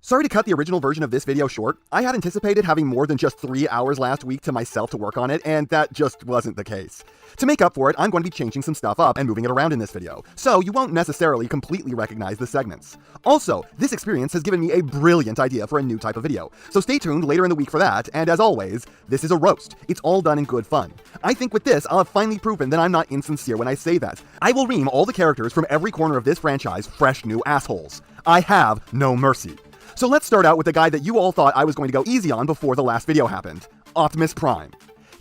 Sorry to cut the original version of this video short. I had anticipated having more than just 3 hours last week to myself to work on it, and that just wasn't the case. To make up for it, I'm going to be changing some stuff up and moving it around in this video, so you won't necessarily completely recognize the segments. Also, this experience has given me a brilliant idea for a new type of video, so stay tuned later in the week for that, and as always, this is a roast. It's all done in good fun. I think with this, I'll have finally proven that I'm not insincere when I say that. I will ream all the characters from every corner of this franchise fresh new assholes. I have no mercy. So let's start out with the guy that you all thought I was going to go easy on before the last video happened. Optimus Prime.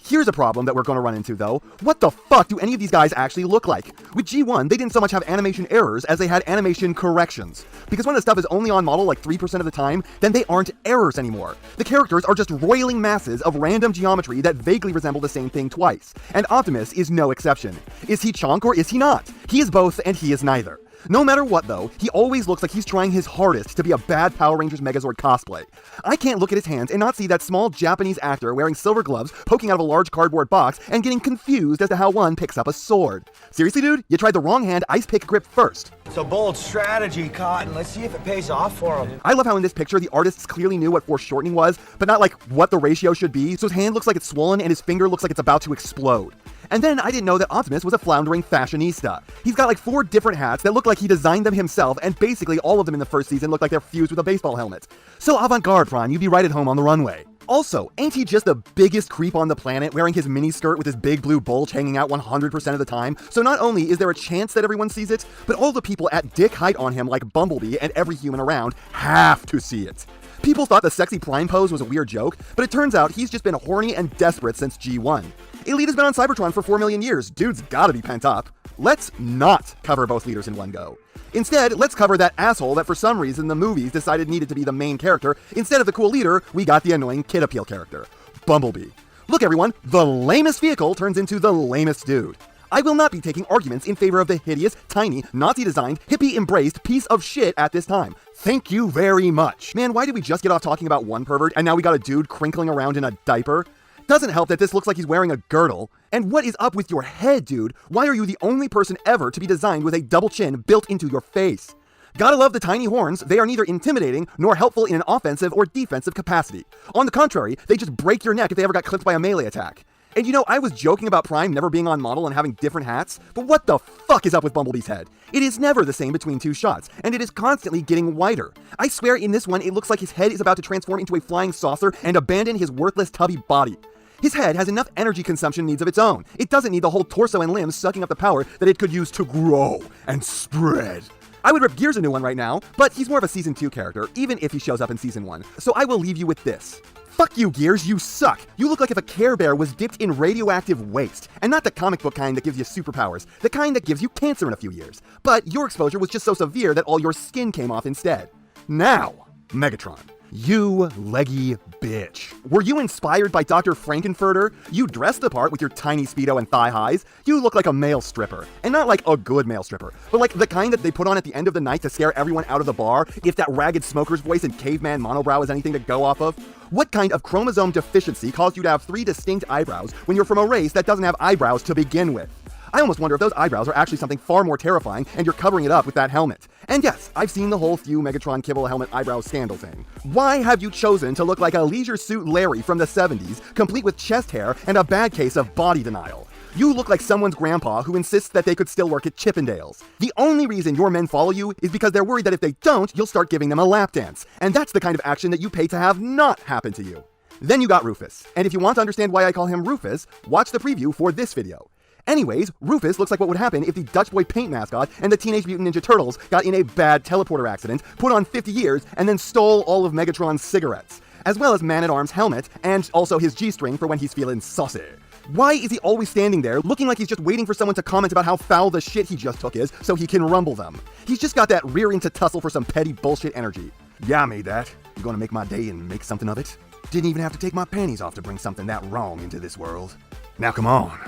Here's a problem that we're going to run into though. What the fuck do any of these guys actually look like? With G1, they didn't so much have animation errors as they had animation corrections. Because when the stuff is only on model like 3% of the time, then they aren't errors anymore. The characters are just roiling masses of random geometry that vaguely resemble the same thing twice. And Optimus is no exception. Is he chonk or is he not? He is both and he is neither. No matter what though, he always looks like he's trying his hardest to be a bad Power Rangers Megazord cosplay. I can't look at his hands and not see that small Japanese actor wearing silver gloves poking out of a large cardboard box and getting confused as to how one picks up a sword. Seriously dude, you tried the wrong hand ice pick grip first. It's a bold strategy, Cotton. Let's see if it pays off for him. I love how in this picture the artists clearly knew what foreshortening was, but not like what the ratio should be, so his hand looks like it's swollen and his finger looks like it's about to explode. And then I didn't know that Optimus was a floundering fashionista. He's got like 4 different hats that look like he designed them himself, and basically all of them in the first season look like they're fused with a baseball helmet. So avant-garde, Prime, you'd be right at home on the runway. Also, ain't he just the biggest creep on the planet, wearing his miniskirt with his big blue bulge hanging out 100% of the time? So not only is there a chance that everyone sees it, but all the people at dick height on him like Bumblebee and every human around have to see it. People thought the sexy Prime pose was a weird joke, but it turns out he's just been horny and desperate since G1. Elite has been on Cybertron for 4 million years. Dude's gotta be pent up. Let's not cover both leaders in one go. Instead, let's cover that asshole that for some reason the movies decided needed to be the main character. Instead of the cool leader, we got the annoying kid appeal character, Bumblebee. Look everyone, the lamest vehicle turns into the lamest dude. I will not be taking arguments in favor of the hideous, tiny, Nazi-designed, hippie-embraced piece of shit at this time. Thank you very much. Man, why did we just get off talking about one pervert and now we got a dude crinkling around in a diaper? Doesn't help that this looks like he's wearing a girdle. And what is up with your head, dude? Why are you the only person ever to be designed with a double chin built into your face? Gotta love the tiny horns. They are neither intimidating nor helpful in an offensive or defensive capacity. On the contrary, they just break your neck if they ever got clipped by a melee attack. And you know, I was joking about Prime never being on model and having different hats, but what the fuck is up with Bumblebee's head? It is never the same between 2 shots, and it is constantly getting wider. I swear in this one, it looks like his head is about to transform into a flying saucer and abandon his worthless tubby body. His head has enough energy consumption needs of its own. It doesn't need the whole torso and limbs sucking up the power that it could use to grow and spread. I would rip Gears a new one right now, but he's more of a Season 2 character, even if he shows up in Season 1. So I will leave you with this. Fuck you, Gears, you suck. You look like if a Care Bear was dipped in radioactive waste. And not the comic book kind that gives you superpowers, the kind that gives you cancer in a few years. But your exposure was just so severe that all your skin came off instead. Now, Megatron. You leggy bitch. Were you inspired by Dr. Frankenfurter? You dressed the part with your tiny Speedo and thigh highs. You look like a male stripper. And not like a good male stripper, but like the kind that they put on at the end of the night to scare everyone out of the bar if that ragged smoker's voice and caveman monobrow is anything to go off of. What kind of chromosome deficiency caused you to have 3 distinct eyebrows when you're from a race that doesn't have eyebrows to begin with? I almost wonder if those eyebrows are actually something far more terrifying and you're covering it up with that helmet. And yes, I've seen the whole few Megatron kibble helmet eyebrow scandal thing. Why have you chosen to look like a Leisure Suit Larry from the 70s, complete with chest hair and a bad case of body denial? You look like someone's grandpa who insists that they could still work at Chippendales. The only reason your men follow you is because they're worried that if they don't, you'll start giving them a lap dance. And that's the kind of action that you pay to have not happen to you. Then you got Rufus. And if you want to understand why I call him Rufus, watch the preview for this video. Anyways, Rufus looks like what would happen if the Dutch Boy Paint mascot and the Teenage Mutant Ninja Turtles got in a bad teleporter accident, put on 50 years, and then stole all of Megatron's cigarettes, as well as Man-at-Arm's helmet, and also his G-string for when he's feeling saucy. Why is he always standing there, looking like he's just waiting for someone to comment about how foul the shit he just took is, so he can rumble them? He's just got that rearing to tussle for some petty bullshit energy. Yeah, I made that. You gonna make my day and make something of it? Didn't even have to take my panties off to bring something that wrong into this world. Now come on.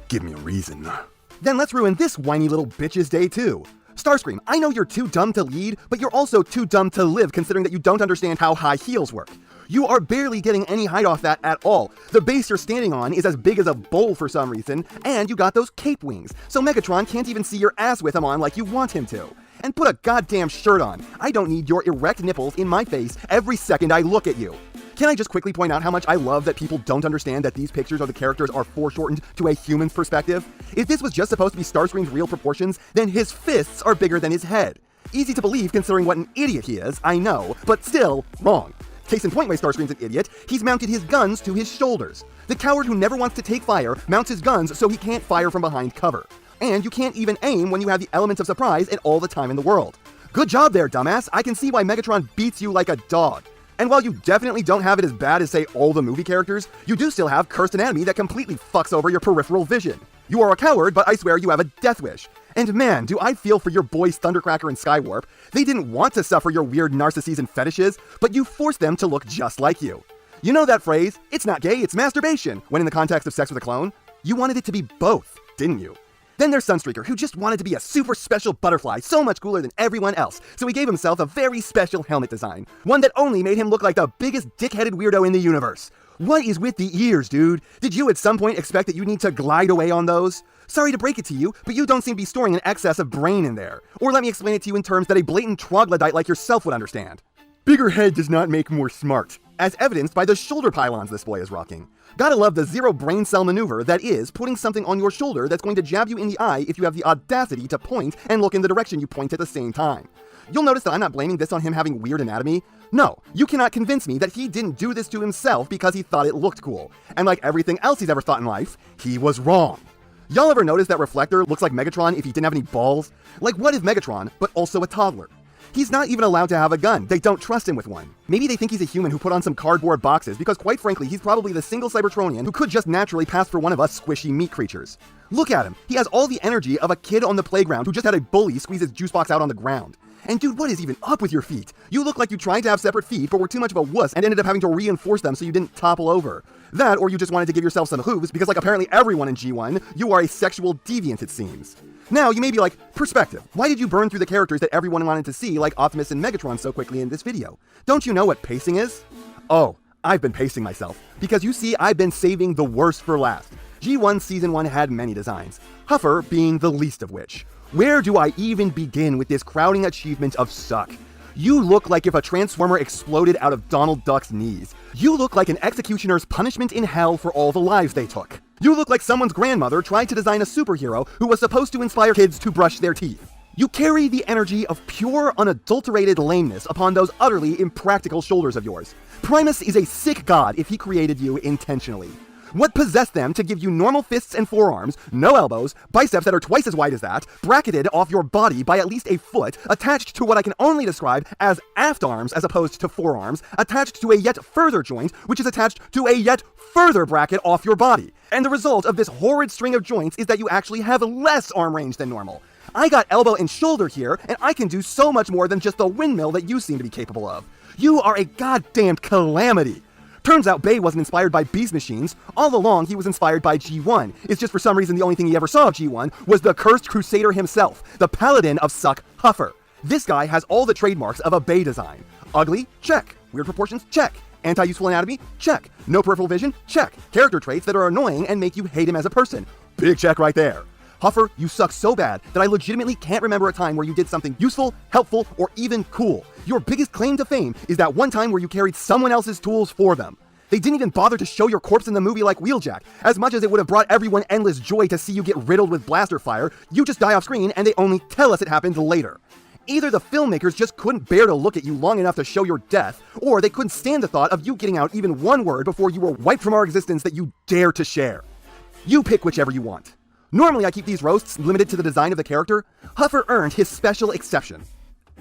Give me a reason. Then let's ruin this whiny little bitch's day too. Starscream, I know you're too dumb to lead, but you're also too dumb to live considering that you don't understand how high heels work. You are barely getting any height off that at all. The base you're standing on is as big as a bowl for some reason, and you got those cape wings, so Megatron can't even see your ass with them on like you want him to. and put a goddamn shirt on. I don't need your erect nipples in my face every second I look at you. Can I just quickly point out how much I love that people don't understand that these pictures of the characters are foreshortened to a human's perspective? If this was just supposed to be Starscream's real proportions, then his fists are bigger than his head. Easy to believe considering what an idiot he is, I know, but still, wrong. Case in point why Starscream's an idiot, he's mounted his guns to his shoulders. The coward who never wants to take fire mounts his guns so he can't fire from behind cover. And you can't even aim when you have the elements of surprise and all the time in the world. Good job there, dumbass. I can see why Megatron beats you like a dog. And while you definitely don't have it as bad as, say, all the movie characters, you do still have cursed anatomy that completely fucks over your peripheral vision. You are a coward, but I swear you have a death wish. And man, do I feel for your boys Thundercracker and Skywarp. They didn't want to suffer your weird narcissism and fetishes, but you forced them to look just like you. You know that phrase, it's not gay, it's masturbation, when in the context of sex with a clone? You wanted it to be both, didn't you? Then there's Sunstreaker, who just wanted to be a super special butterfly, so much cooler than everyone else, so he gave himself a very special helmet design, one that only made him look like the biggest dick-headed weirdo in the universe. What is with the ears, dude? Did you at some point expect that you'd need to glide away on those? Sorry to break it to you, but you don't seem to be storing an excess of brain in there. Or let me explain it to you in terms that a blatant troglodyte like yourself would understand. Bigger head does not make more smart, as evidenced by the shoulder pylons this boy is rocking. Gotta love the zero brain cell maneuver that is putting something on your shoulder that's going to jab you in the eye if you have the audacity to point and look in the direction you point at the same time. You'll notice that I'm not blaming this on him having weird anatomy. No, you cannot convince me that he didn't do this to himself because he thought it looked cool. And like everything else he's ever thought in life, he was wrong. Y'all ever notice that Reflector looks like Megatron if he didn't have any balls? Like, what is Megatron, but also a toddler? He's not even allowed to have a gun. They don't trust him with one. Maybe they think he's a human who put on some cardboard boxes because quite frankly, he's probably the single Cybertronian who could just naturally pass for one of us squishy meat creatures. Look at him. He has all the energy of a kid on the playground who just had a bully squeeze his juice box out on the ground. And dude, what is even up with your feet? You look like you tried to have separate feet but were too much of a wuss and ended up having to reinforce them so you didn't topple over. That, or you just wanted to give yourself some hooves because like apparently everyone in G1, you are a sexual deviant it seems. Now, you may be like, Perspective, why did you burn through the characters that everyone wanted to see like Optimus and Megatron so quickly in this video? Don't you know what pacing is? Oh, I've been pacing myself. Because you see, I've been saving the worst for last. G1 Season 1 had many designs, Huffer being the least of which. Where do I even begin with this crowning achievement of suck? You look like if a transformer exploded out of Donald Duck's knees. You look like an executioner's punishment in hell for all the lives they took. You look like someone's grandmother tried to design a superhero who was supposed to inspire kids to brush their teeth. You carry the energy of pure, unadulterated lameness upon those utterly impractical shoulders of yours. Primus is a sick god if he created you intentionally. What possessed them to give you normal fists and forearms, no elbows, biceps that are twice as wide as that, bracketed off your body by at least a foot, attached to what I can only describe as aft arms as opposed to forearms, attached to a yet further joint, which is attached to a yet further bracket off your body. And the result of this horrid string of joints is that you actually have less arm range than normal. I got elbow and shoulder here, and I can do so much more than just the windmill that you seem to be capable of. You are a goddamned calamity. Turns out Bay wasn't inspired by Beast Machines. All along, he was inspired by G1. It's just for some reason the only thing he ever saw of G1 was the cursed crusader himself, the paladin of suck, Huffer. This guy has all the trademarks of a Bay design. Ugly? Check. Weird proportions? Check. Anti-useful anatomy? Check. No peripheral vision? Check. Character traits that are annoying and make you hate him as a person? Big check right there. Huffer, you suck so bad that I legitimately can't remember a time where you did something useful, helpful, or even cool. Your biggest claim to fame is that one time where you carried someone else's tools for them. They didn't even bother to show your corpse in the movie like Wheeljack. As much as it would have brought everyone endless joy to see you get riddled with blaster fire, you just die off screen and they only tell us it happened later. Either the filmmakers just couldn't bear to look at you long enough to show your death, or they couldn't stand the thought of you getting out even one word before you were wiped from our existence that you dare to share. You pick whichever you want. Normally I keep these roasts limited to the design of the character. Huffer earned his special exception.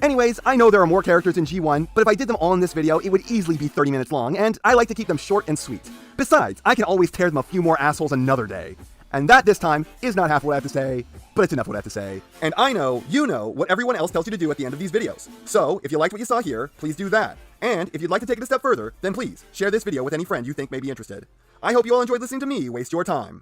Anyways, I know there are more characters in G1, but if I did them all in this video, it would easily be 30 minutes long, and I like to keep them short and sweet. Besides, I can always tear them a few more assholes another day. And that, this time, is not half what I have to say, but it's enough what I have to say. And I know, you know, what everyone else tells you to do at the end of these videos. So, if you liked what you saw here, please do that. And if you'd like to take it a step further, then please, share this video with any friend you think may be interested. I hope you all enjoyed listening to me waste your time.